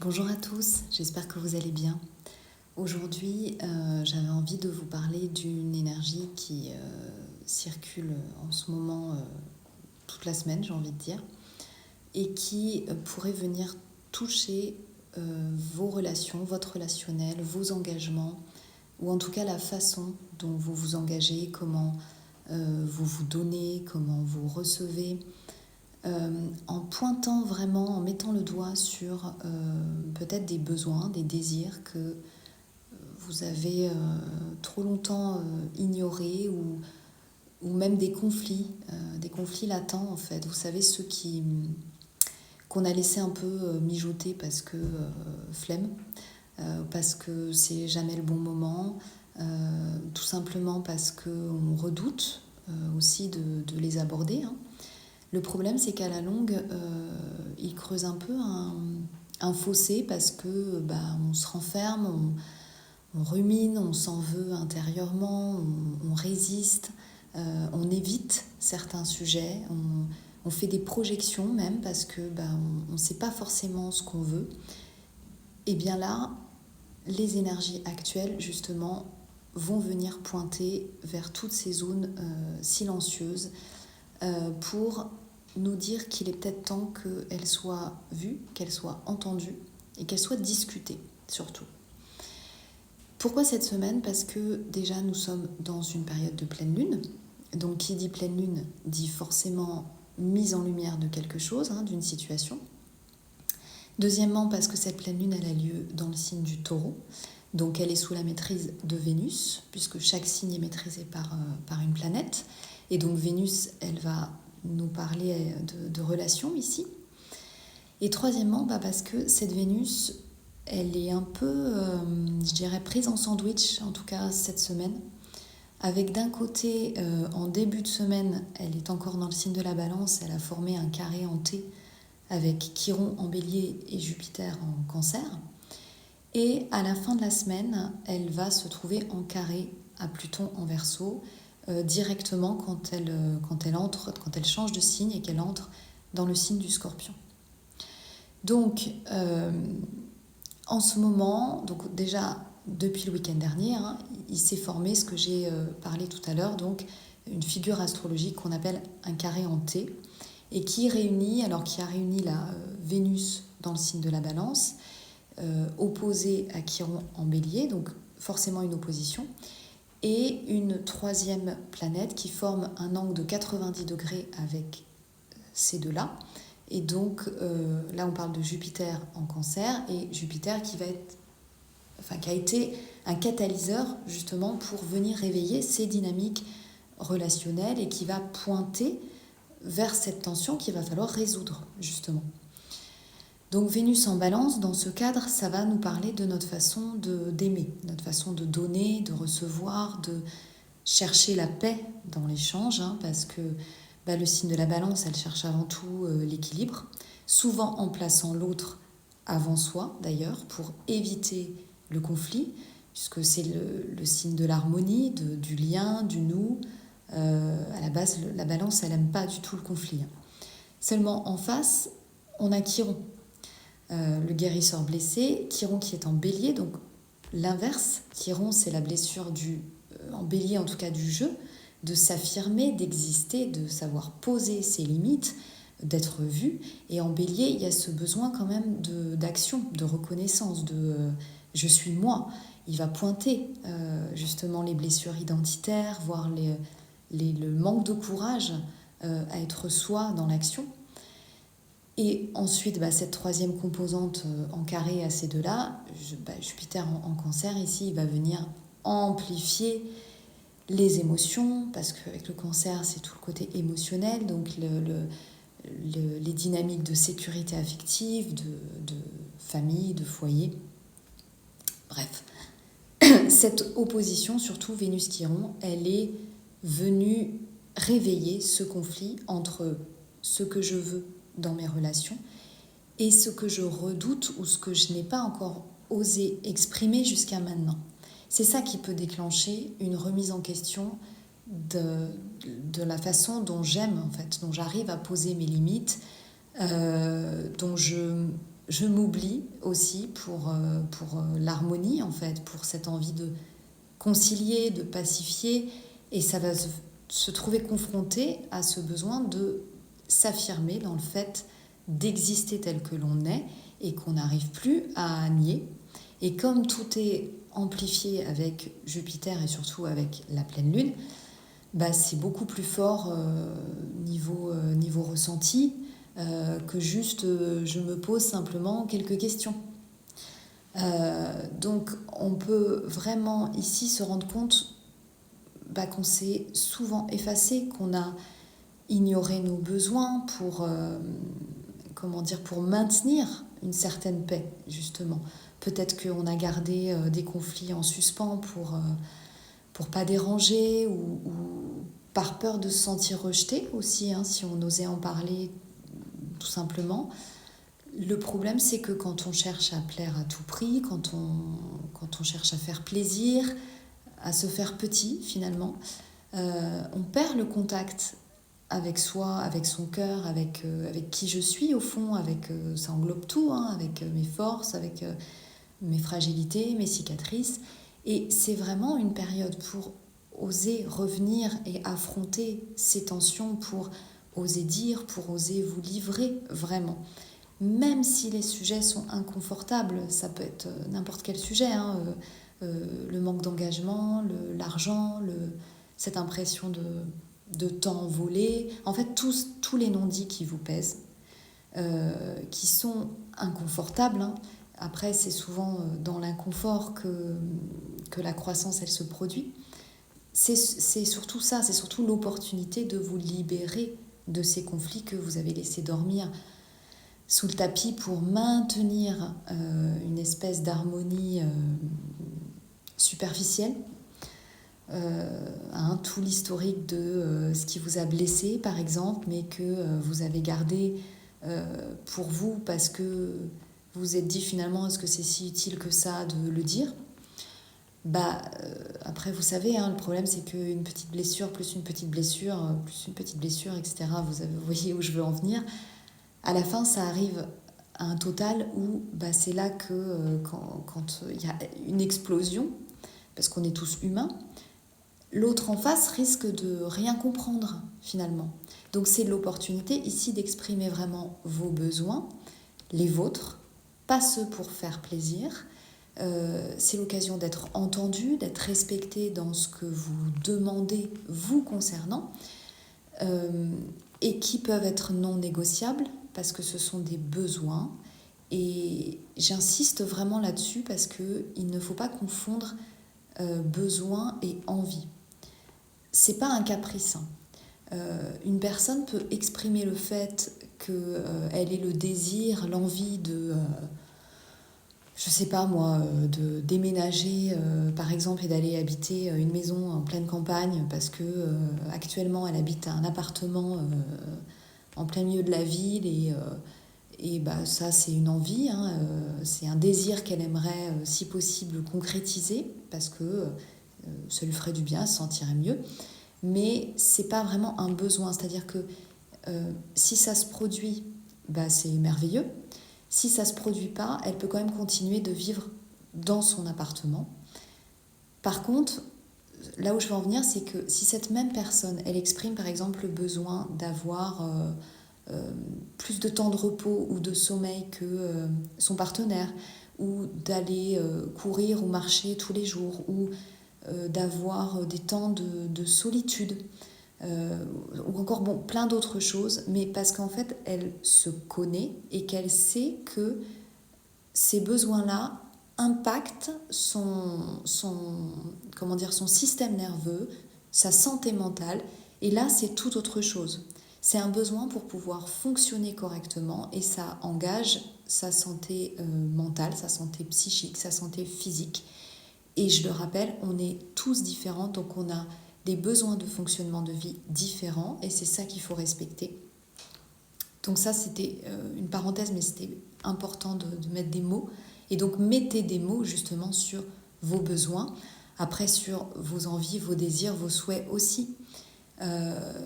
Bonjour à tous, j'espère que vous allez bien. Aujourd'hui, j'avais envie de vous parler d'une énergie qui circule en ce moment toute la semaine, j'ai envie de dire, et qui pourrait venir toucher vos relations, votre relationnel, vos engagements, ou en tout cas la façon dont vous vous engagez, comment vous vous donnez, comment vous recevez. En pointant vraiment, en mettant le doigt sur peut-être des besoins, des désirs que vous avez trop longtemps ignorés ou même des conflits latents en fait. Vous savez, ceux qu'on a laissé un peu mijoter parce que flemme, parce que c'est jamais le bon moment, tout simplement parce qu'on redoute aussi de les aborder, hein. Le problème, c'est qu'à la longue, il creuse un peu un fossé parce que on se renferme, on rumine, on s'en veut intérieurement, on résiste, on évite certains sujets, on fait des projections même parce que on ne sait pas forcément ce qu'on veut. Et bien là, les énergies actuelles, justement, vont venir pointer vers toutes ces zones silencieuses pour nous dire qu'il est peut-être temps qu'elle soit vue, qu'elle soit entendue et qu'elle soit discutée, surtout. Pourquoi cette semaine ? Parce que déjà nous sommes dans une période de pleine lune. Donc qui dit pleine lune dit forcément mise en lumière de quelque chose, d'une situation. Deuxièmement, parce que cette pleine lune elle a lieu dans le signe du Taureau. Donc elle est sous la maîtrise de Vénus, puisque chaque signe est maîtrisé par une planète. Et donc Vénus, elle va nous parler de relations ici. Et troisièmement, parce que cette Vénus, elle est un peu, je dirais, prise en sandwich, en tout cas cette semaine, avec d'un côté, en début de semaine, elle est encore dans le signe de la Balance, elle a formé un carré en T avec Chiron en Bélier et Jupiter en Cancer. Et à la fin de la semaine, elle va se trouver en carré à Pluton en Verseau, directement quand elle change de signe et qu'elle entre dans le signe du Scorpion. Donc, en ce moment, donc déjà depuis le week-end dernier, il s'est formé ce que j'ai parlé tout à l'heure, donc une figure astrologique qu'on appelle un carré en T, et qui a réuni la Vénus dans le signe de la Balance, opposée à Chiron en Bélier, donc forcément une opposition, et une troisième planète qui forme un angle de 90 degrés avec ces deux-là. Et donc là, on parle de Jupiter en Cancer, et Jupiter qui a été un catalyseur justement pour venir réveiller ces dynamiques relationnelles et qui va pointer vers cette tension qu'il va falloir résoudre justement. Donc Vénus en Balance, dans ce cadre, ça va nous parler de notre façon d'aimer, notre façon de donner, de recevoir, de chercher la paix dans l'échange, parce que le signe de la Balance, elle cherche avant tout l'équilibre, souvent en plaçant l'autre avant soi d'ailleurs, pour éviter le conflit, puisque c'est le signe de l'harmonie, du lien, du nous. À la base, la Balance, elle n'aime pas du tout le conflit. Seulement en face, on a Chiron, le guérisseur blessé, Chiron qui est en Bélier, donc l'inverse. Chiron, c'est la blessure en Bélier en tout cas du jeu, de s'affirmer, d'exister, de savoir poser ses limites, d'être vu. Et en Bélier, il y a ce besoin quand même d'action, de reconnaissance, je suis moi. Il va pointer justement les blessures identitaires, voire le manque de courage à être soi dans l'action. Et ensuite, cette troisième composante en carré à ces deux-là, Jupiter en Cancer, ici, il va venir amplifier les émotions, parce qu'avec le Cancer, c'est tout le côté émotionnel, donc les dynamiques de sécurité affective, de famille, de foyer. Bref, cette opposition, surtout Vénus-Chiron, elle est venue réveiller ce conflit entre ce que je veux dans mes relations et ce que je redoute ou ce que je n'ai pas encore osé exprimer jusqu'à maintenant. C'est ça qui peut déclencher une remise en question de la façon dont j'aime, en fait, dont j'arrive à poser mes limites, dont je je m'oublie aussi pour l'harmonie, en fait, pour cette envie de concilier, de pacifier, et ça va se trouver confronté à ce besoin de s'affirmer dans le fait d'exister tel que l'on est et qu'on n'arrive plus à nier. Et comme tout est amplifié avec Jupiter et surtout avec la pleine lune, bah c'est beaucoup plus fort niveau ressenti que juste je me pose simplement quelques questions. Donc on peut vraiment ici se rendre compte qu'on s'est souvent effacé, qu'on a ignoré nos besoins pour maintenir une certaine paix, justement. Peut-être qu'on a gardé des conflits en suspens pour pas déranger ou par peur de se sentir rejeté aussi, si on osait en parler tout simplement. Le problème, c'est que quand on cherche à plaire à tout prix, quand on cherche à faire plaisir, à se faire petit finalement, on perd le contact avec soi, avec son cœur, avec qui je suis au fond, ça englobe tout, avec mes forces, avec mes fragilités, mes cicatrices. Et c'est vraiment une période pour oser revenir et affronter ces tensions, pour oser dire, pour oser vous livrer vraiment. Même si les sujets sont inconfortables, ça peut être n'importe quel sujet, le manque d'engagement, l'argent, cette impression de temps volé, en fait tous les non-dits qui vous pèsent, qui sont inconfortables. Après, c'est souvent dans l'inconfort que la croissance, elle se produit. C'est surtout ça, c'est surtout l'opportunité de vous libérer de ces conflits que vous avez laissés dormir sous le tapis pour maintenir une espèce d'harmonie superficielle. Tout l'historique de ce qui vous a blessé, par exemple, mais que vous avez gardé pour vous parce que vous vous êtes dit finalement, est-ce que c'est si utile que ça de le dire ? Après, vous savez, le problème, c'est qu'une petite blessure, plus une petite blessure, etc., vous voyez où je veux en venir. À la fin, ça arrive à un total où c'est là que quand il y a une explosion, parce qu'on est tous humains, l'autre en face risque de rien comprendre finalement. Donc c'est l'opportunité ici d'exprimer vraiment vos besoins, les vôtres, pas ceux pour faire plaisir. C'est l'occasion d'être entendu, d'être respecté dans ce que vous demandez vous concernant, et qui peuvent être non négociables parce que ce sont des besoins. Et j'insiste vraiment là-dessus parce qu'il ne faut pas confondre besoin et envie. C'est pas un caprice. Une personne peut exprimer le fait qu'elle ait le désir, l'envie de, je sais pas moi, de déménager par exemple et d'aller habiter une maison en pleine campagne parce que actuellement elle habite un appartement en plein milieu de la ville et ça c'est une envie, c'est un désir qu'elle aimerait si possible concrétiser parce que ça lui ferait du bien, elle se sentirait mieux, mais c'est pas vraiment un besoin, c'est-à-dire que si ça se produit, c'est merveilleux. Si ça se produit pas, elle peut quand même continuer de vivre dans son appartement. Par contre, là où je veux en venir, c'est que si cette même personne, elle exprime par exemple le besoin d'avoir plus de temps de repos ou de sommeil que son partenaire, ou d'aller courir ou marcher tous les jours, ou d'avoir des temps de solitude, ou encore plein d'autres choses, mais parce qu'en fait elle se connaît et qu'elle sait que ces besoins-là impactent son système nerveux, sa santé mentale, et là c'est tout autre chose. C'est un besoin pour pouvoir fonctionner correctement et ça engage sa santé mentale, sa santé psychique, sa santé physique. Et je le rappelle, on est tous différents, donc on a des besoins de fonctionnement de vie différents et c'est ça qu'il faut respecter. Donc ça, c'était une parenthèse, mais c'était important de mettre des mots. Et donc, mettez des mots justement sur vos besoins, après sur vos envies, vos désirs, vos souhaits aussi. Je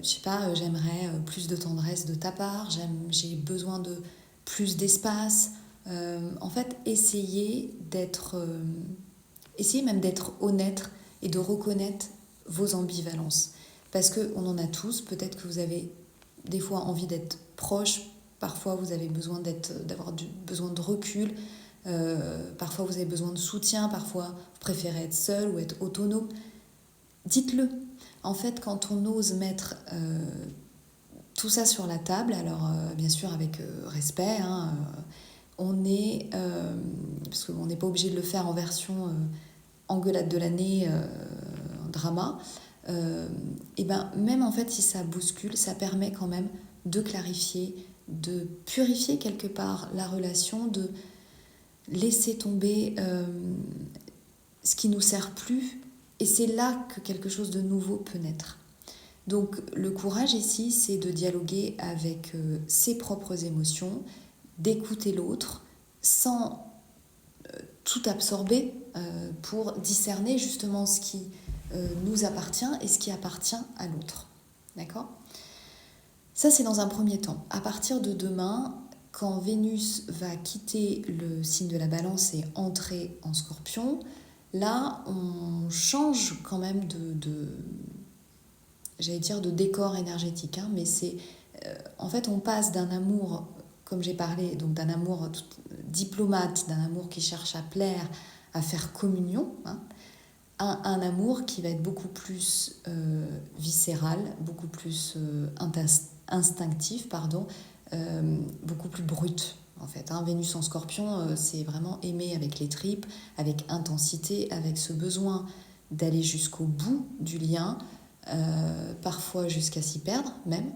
sais pas, j'aimerais plus de tendresse de ta part, j'ai besoin de plus d'espace, En fait, essayez même d'être honnête et de reconnaître vos ambivalences. Parce qu'on en a tous, peut-être que vous avez des fois envie d'être proche, parfois vous avez besoin besoin de recul, parfois vous avez besoin de soutien, parfois vous préférez être seul ou être autonome. Dites-le. En fait, quand on ose mettre tout ça sur la table, alors bien sûr avec respect, hein, parce qu'on n'est pas obligé de le faire en version engueulade de l'année, drama, et ben même en fait si ça bouscule, ça permet quand même de clarifier, de purifier quelque part la relation, de laisser tomber ce qui nous sert plus, et c'est là que quelque chose de nouveau peut naître. Donc le courage ici, c'est de dialoguer avec ses propres émotions, d'écouter l'autre sans tout absorber pour discerner justement ce qui nous appartient et ce qui appartient à l'autre. D'accord ? Ça, c'est dans un premier temps. À partir de demain, quand Vénus va quitter le signe de la Balance et entrer en Scorpion, là, on change quand même j'allais dire de décor énergétique, hein, mais c'est en fait on passe d'un amour, comme j'ai parlé, donc d'un amour diplomate, d'un amour qui cherche à plaire, à faire communion, hein, à un amour qui va être beaucoup plus viscéral, beaucoup plus instinctif, beaucoup plus brut. En fait, hein. Vénus en Scorpion, c'est vraiment aimer avec les tripes, avec intensité, avec ce besoin d'aller jusqu'au bout du lien, parfois jusqu'à s'y perdre même.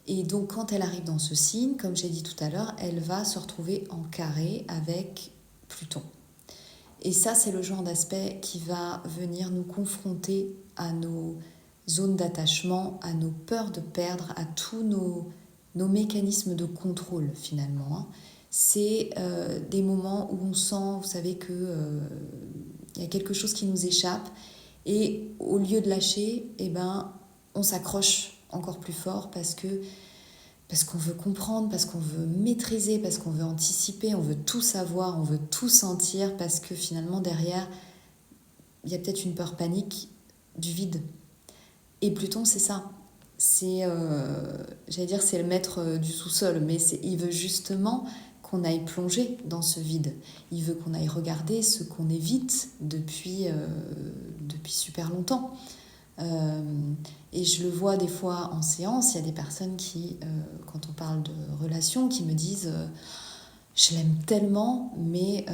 Et donc quand elle arrive dans ce signe, comme j'ai dit tout à l'heure, elle va se retrouver en carré avec Pluton. Et ça, c'est le genre d'aspect qui va venir nous confronter à nos zones d'attachement, à nos peurs de perdre, à tous nos mécanismes de contrôle finalement, hein. C'est des moments où on sent, vous savez, y a quelque chose qui nous échappe, et au lieu de lâcher, eh ben, on s'accroche encore plus fort parce qu'on veut comprendre, parce qu'on veut maîtriser, parce qu'on veut anticiper, on veut tout savoir, on veut tout sentir, parce que finalement derrière, il y a peut-être une peur panique du vide. Et Pluton, c'est ça. J'allais dire, c'est le maître du sous-sol, mais il veut justement qu'on aille plonger dans ce vide. Il veut qu'on aille regarder ce qu'on évite depuis super longtemps. Et je le vois des fois en séance, il y a des personnes qui, quand on parle de relations, qui me disent je l'aime tellement, mais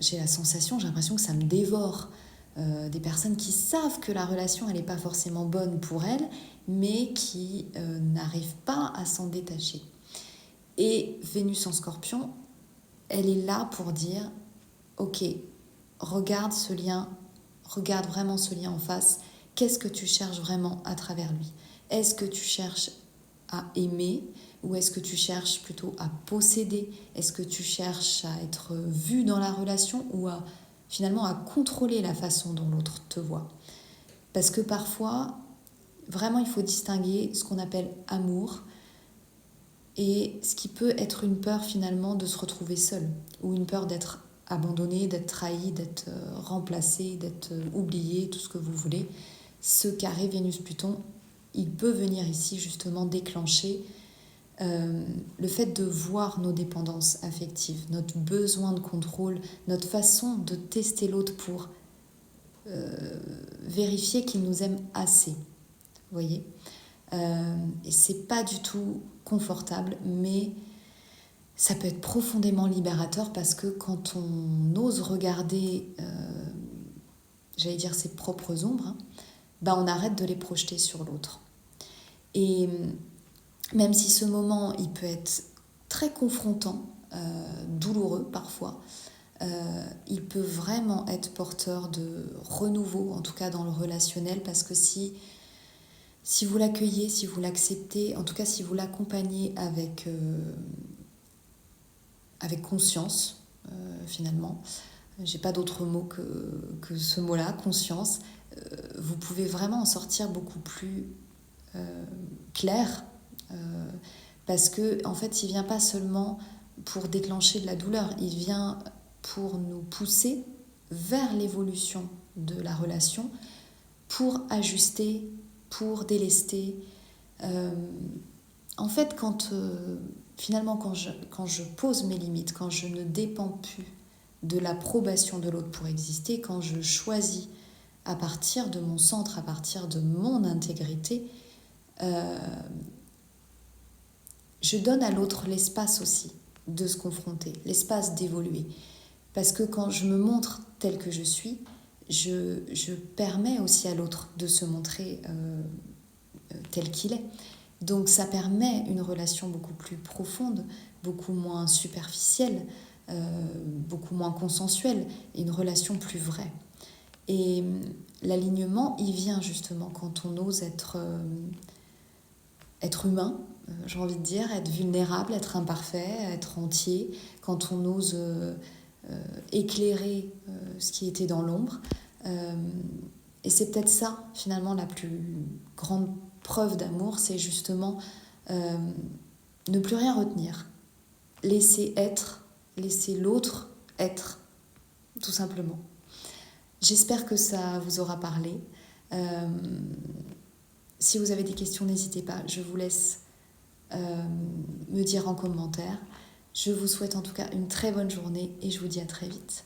j'ai l'impression que ça me dévore. Des personnes qui savent que la relation elle n'est pas forcément bonne pour elles, mais qui n'arrivent pas à s'en détacher. Et Vénus en Scorpion, elle est là pour dire ok, regarde ce lien, regarde vraiment ce lien en face. Qu'est-ce que tu cherches vraiment à travers lui ? Est-ce que tu cherches à aimer, ou est-ce que tu cherches plutôt à posséder ? Est-ce que tu cherches à être vu dans la relation, ou finalement à contrôler la façon dont l'autre te voit ? Parce que parfois, vraiment, il faut distinguer ce qu'on appelle amour et ce qui peut être une peur finalement de se retrouver seul, ou une peur d'être abandonné, d'être trahi, d'être remplacé, d'être oublié, tout ce que vous voulez. Ce carré Vénus-Pluton, il peut venir ici justement déclencher le fait de voir nos dépendances affectives, notre besoin de contrôle, notre façon de tester l'autre pour vérifier qu'il nous aime assez. Vous voyez ? Et c'est pas du tout confortable, mais ça peut être profondément libérateur, parce que quand on ose regarder, j'allais dire ses propres ombres, hein, on arrête de les projeter sur l'autre. Et même si ce moment, il peut être très confrontant, douloureux parfois, il peut vraiment être porteur de renouveau, en tout cas dans le relationnel, parce que si vous l'accueillez, si vous l'acceptez, en tout cas si vous l'accompagnez avec conscience, finalement, j'ai pas d'autre mot que ce mot-là, conscience, vous pouvez vraiment en sortir beaucoup plus clair, parce que en fait il vient pas seulement pour déclencher de la douleur, il vient pour nous pousser vers l'évolution de la relation, pour ajuster, pour délester. En fait, finalement, quand je pose mes limites, quand je ne dépends plus de l'approbation de l'autre pour exister, quand je choisis à partir de mon centre, à partir de mon intégrité, je donne à l'autre l'espace aussi de se confronter, l'espace d'évoluer. Parce que quand je me montre tel que je suis, je permets aussi à l'autre de se montrer tel qu'il est. Donc ça permet une relation beaucoup plus profonde, beaucoup moins superficielle, beaucoup moins consensuelle, et une relation plus vraie. Et l'alignement, il vient justement quand on ose être humain, j'ai envie de dire, être vulnérable, être imparfait, être entier, quand on ose éclairer ce qui était dans l'ombre. Et c'est peut-être ça, finalement, la plus grande preuve d'amour, c'est justement ne plus rien retenir. Laisser être, laisser l'autre être, tout simplement. J'espère que ça vous aura parlé. Si vous avez des questions, n'hésitez pas, je vous laisse me dire en commentaire. Je vous souhaite en tout cas une très bonne journée et je vous dis à très vite.